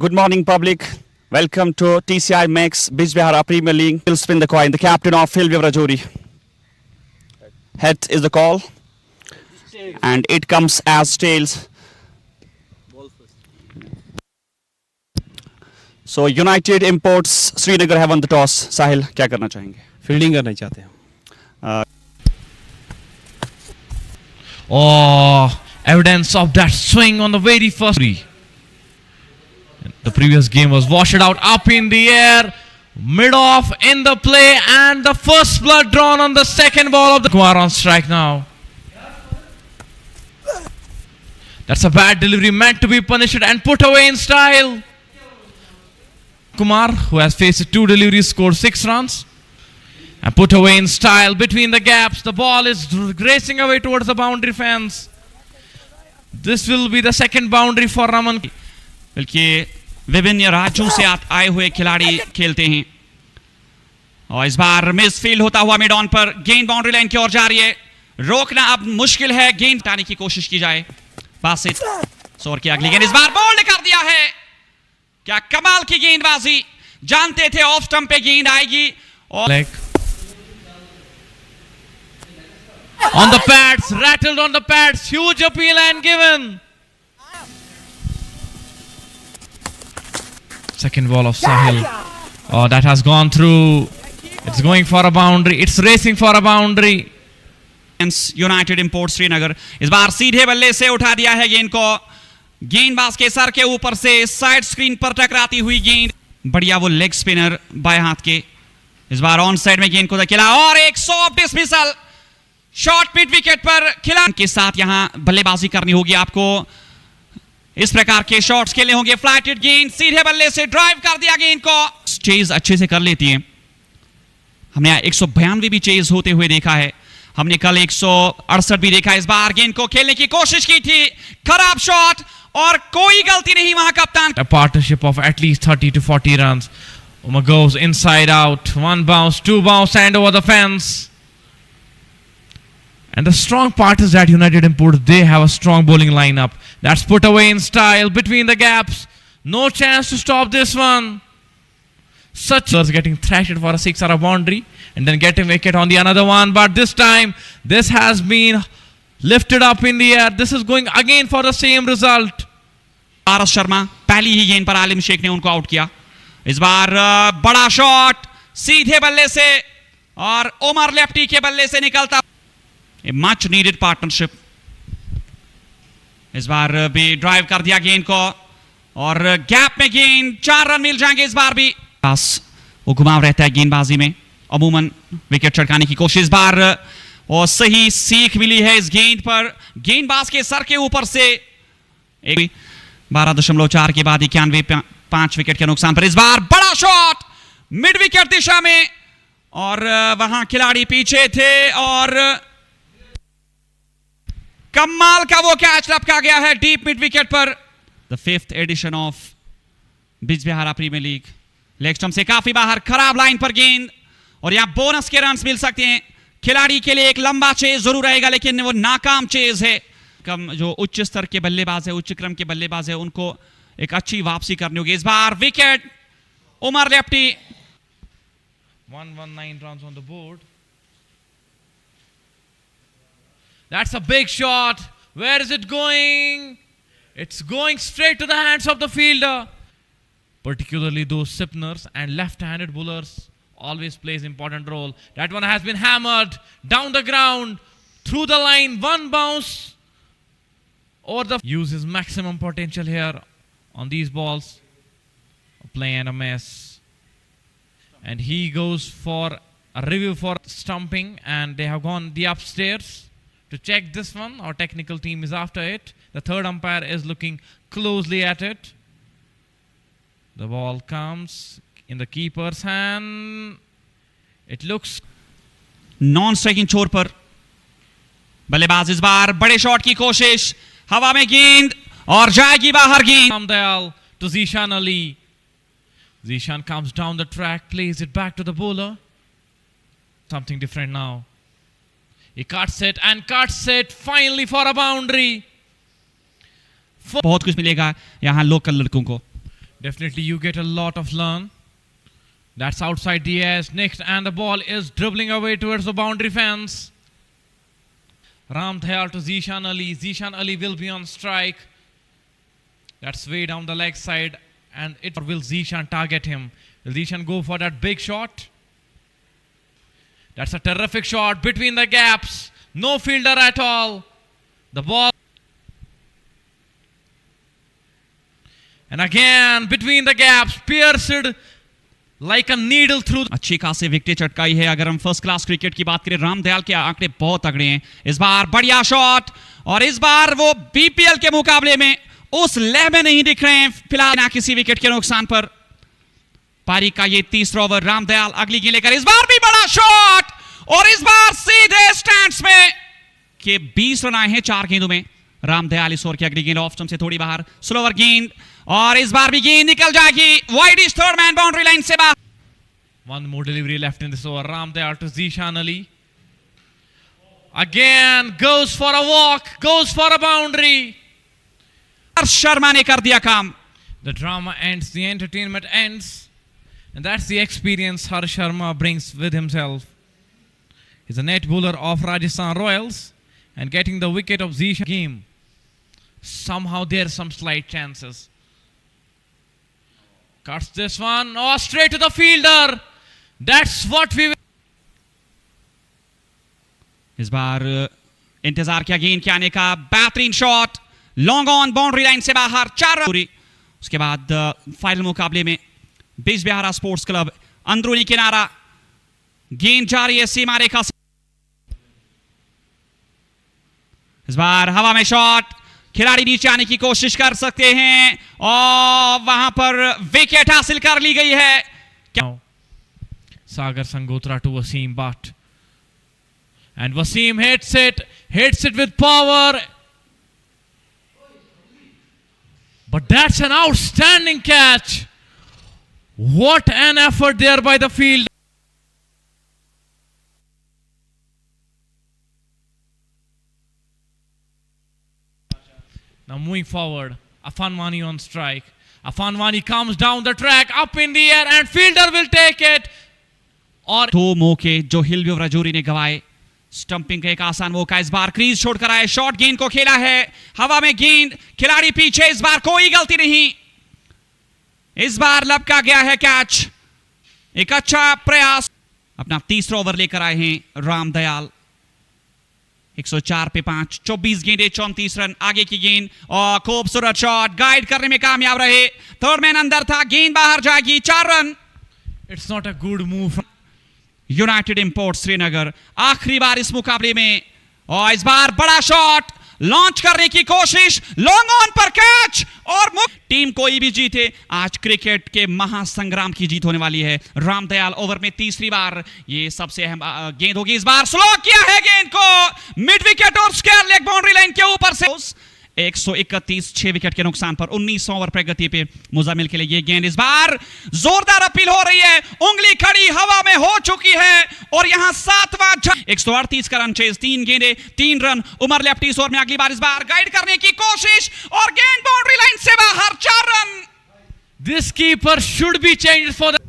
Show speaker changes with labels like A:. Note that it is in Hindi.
A: Good morning, public. Welcome to TCI Max Bijbihara Premier League. Will spin the coin. The captain of Philvia Rajori. Head is the call, and it comes as tails. So United Imports Srinagar have won the toss. Sahil, क्या करना चाहेंगे?
B: फील्डिंग करना चाहते हैं.
C: Oh, evidence of that swing on the very first. The previous game was washed out up in the air, mid off in the play, and the first blood drawn on the second ball of the Kumar on strike now. That's a bad delivery meant to be punished and put away in style. Kumar, who has faced 2 deliveries, scored 6 runs. And put away in style between the gaps. The ball is racing away towards the boundary fence. This will be the second boundary for Raman.
A: बल्कि विभिन्न राज्यों से आए हुए खिलाड़ी खेलते हैं और इस बार मिस फील्ड होता हुआ मिड ऑन पर गेंद बाउंड्री लाइन की ओर जा रही है. रोकना अब मुश्किल है. गेंद हटाने की कोशिश की जाए. बासित सोर की अगली गेंद इस बार बोल्ड कर दिया है. क्या कमाल की गेंदबाजी. जानते थे ऑफ स्टंप पे गेंद आएगी. और
C: on the pads, rattled on the pads, huge appeal and given. Second ball of Sahil. Oh, that has gone through. It's going for a boundary. It's racing for a boundary.
A: United import Srinagar इस बार सीधे बल्ले से उठा दिया है गेंद को. गेंदबाज के सर के ऊपर से साइड स्क्रीन पर टकराती हुई गेंद. बढ़िया वो लेग स्पिनर बाएं हाथ के. इस बार ऑन साइड में गेंद को खेला और एक soft dismissal. Short mid wicket पर खिलाड़ी के साथ यहां बल्लेबाजी करनी होगी आपको. इस प्रकार के शॉट्स खेलने होंगे. फ्लैटेड गेंद सीधे बल्ले से ड्राइव कर दिया गेंद को. चेज अच्छे से कर लेती है. हमने 192 भी चेज होते हुए देखा है. हमने कल 168 भी देखा. इस बार गेंद को खेलने की कोशिश की थी. खराब शॉट और कोई गलती नहीं वहां कप्तान.
C: A partnership of at least 30 to 40 runs. Uma goes inside out. 1 bounce, 2 bounce and over the fence. And the strong part is that United Imports, they have a strong bowling lineup. That's put away in style between the gaps. No chance to stop this one. Such was getting thrashed for a 6 or a boundary and then getting wicket on the another one. But this time, this has been lifted up in the air. This is going again for the same result.
A: पारस शर्मा पहली ही गेंद पर आलिम शेख ने उनको आउट किया. इस बार बड़ा शॉट सीधे बल्ले से और उमर लेफ्टी के बल्ले से निकलता. A much needed partnership. इस बार भी ड्राइव कर दिया गेंद को और गैप में गेंद. 4 रन मिल जाएंगे इस बार भी. वो घुमाव रहता है गेंदबाजी में. अमूमन विकेट चटकाने की कोशिश. इस बार और सही सीख मिली है इस गेंद पर. गेंदबाज के सर के ऊपर से 12.4 के बाद 91 विकेट के नुकसान पर इस बार बड़ा शॉट मिड विकेट दिशा में और वहां खिलाड़ी पीछे थे और कमाल का वो कैच लपका गया है डीप मिड विकेट पर. The 5th edition of Bijbehara premier league. Leg stump से काफी बाहर. खराब लाइन पर गेंद और यहां बोनस के रन्स मिल सकते हैं. खिलाड़ी के लिए एक लंबा चेज जरूर रहेगा लेकिन वो नाकाम चेज है. कम जो उच्च स्तर के बल्लेबाज है, उच्च क्रम के बल्लेबाज है, उनको एक अच्छी वापसी करनी होगी. इस बार wicket Umar lefty.
C: 119 runs on the board. That's a big shot. Where is it going? It's going straight to the hands of the fielder. Particularly those spinners and left-handed bowlers always plays important role. That one has been hammered down the ground, through the line. 1 bounce over the. Use his maximum potential here on these balls. A play and a mess. And he goes for a review for stumping, and they have gone the upstairs to check this one. Our technical team is after it. The third umpire is looking closely at it. The ball comes in the keeper's hand. It looks
A: non striking छोर पर बल्लेबाज. इस बार बड़े शॉट की कोशिश. हवा में गेंद और जाएगी बाहर गेंद.
C: Samdayal to Zishan Ali. Zishan comes down the track, plays it back to the bowler. Something different now. He cuts it and cuts it finally for a boundary.
A: बहुत कुछ मिलेगा यहाँ लोकल लड़कों को.
C: Definitely you get a lot of learn. That's outside Diaz. Next, and the ball is dribbling away towards the boundary fence. Ram Dayal to Zishan Ali. Zishan Ali will be on strike. That's way down the leg side. And it will Zishan target him. Will Zishan go for that big shot? That's a terrific shot between the gaps. No fielder at all. The ball. And again, between the gaps, pierced like a needle through.
A: अच्छी खासी विकेट चटकाई है। अगर हम फर्स्ट क्लास क्रिकेट की बात करें, राम दयाल के आंकड़े बहुत तगड़े हैं। इस बार बढ़िया शॉट, और इस बार वो बीपीएल के मुकाबले में उस लय में नहीं दिख रहे हैं फिलहाल, ना किसी विकेट के नुकसान पर। पारी का ये तीसरा ओवर, राम दयाल अगली गेंद लेकर, इस बार भी बड़ा शॉट, और इस बार सीधे स्टैंड्स में के 20 रन आए हैं 4 गेंदों में। राम दयाल इस ओवर की अगली गेंद ऑफ स्टंप से थोड़ी बाहर, स्लोवर गेंद, और इस बार भी गेंद निकल जाएगी वाइड, इस थर्ड मैन बाउंड्री लाइन से बाहर।
C: One more delivery left in this over. Ram Dayal to Zishan Ali. Again goes for a walk, goes for a boundary.
A: हर्ष शर्मा ने कर दिया काम।
C: The drama ends, the entertainment ends, and that's the experience Harsh Sharma brings with himself. He's a net bowler of Rajasthan Royals, and getting the wicket of Zishan game. Somehow there are some slight chances. Cuts this one, oh, straight to the fielder. That's what we.
A: इस बार इंतजार किया गेंद के आने का, बेहतरीन shot, long on boundary line से बाहर, 4 रन। उसके बाद फाइनल मुकाबले में बीज बिहारा स्पोर्ट्स क्लब, अंदरूनी किनारा, गेंद जारी है सीमा रेखा से। इस बार हवा में शॉट, खिलाड़ी नीचे आने की कोशिश कर सकते हैं, और वहां पर विकेट हासिल कर ली गई है।
C: Sagar Sangotra to Wasim Bhatt, and Wasim hits it with power, but that's an outstanding catch. What an effort there by the field. Now moving forward, Afanwani on strike. Afanwani comes down the track, up in the air, and fielder will take it. और
A: 2 मौके जो हिलव्यू राजौरी ने गवाए। स्टंपिंग का एक आसान मौका, इस बार क्रीज छोड़कर आए, शॉर्ट गेंद को खेला है, हवा में गेंद, खिलाड़ी पीछे, इस बार कोई गलती नहीं, इस बार लपका गया है कैच। एक अच्छा प्रयास। अपना तीसरा ओवर लेकर आए हैं राम दयाल। 104 पे 5, 24 गेंदे 34 रन। आगे की गेंद और खूबसूरत शॉट, गाइड करने में कामयाब रहे। थर्ड मैन अंदर था, गेंद बाहर जाएगी, 4 run.
C: It's not a good move.
A: United imports Srinagar आखिरी बार इस मुकाबले में, और इस बार बड़ा शॉट, लॉन्च करने की कोशिश, लॉन्ग ऑन पर कैच, और टीम कोई भी जीते, आज क्रिकेट के महासंग्राम की जीत होने वाली है। राम दयाल ओवर में तीसरी बार ये सबसे अहम गेंद होगी। इस बार स्लो किया है गेंद को, मिड विकेट और स्क्वायर लेग बाउंड्री लाइन के ऊपर से। 131, 6 विकेट के नुकसान पर 19 ओवर प्रगति पे मुजामिल के लिए ये गेंद, इस बार जोरदार अपील हो रही है, उंगली खड़ी हवा में हो चुकी है, और यहां 7वां 138 का रन चेज, 3 गेंदे 3 रन। उमर लेफ्ट इस ओवर में अगली बार, इस बार गाइड करने की कोशिश, और गेंद बाउंड्री लाइन से बाहर, 4 run.
C: This keeper should be changed for the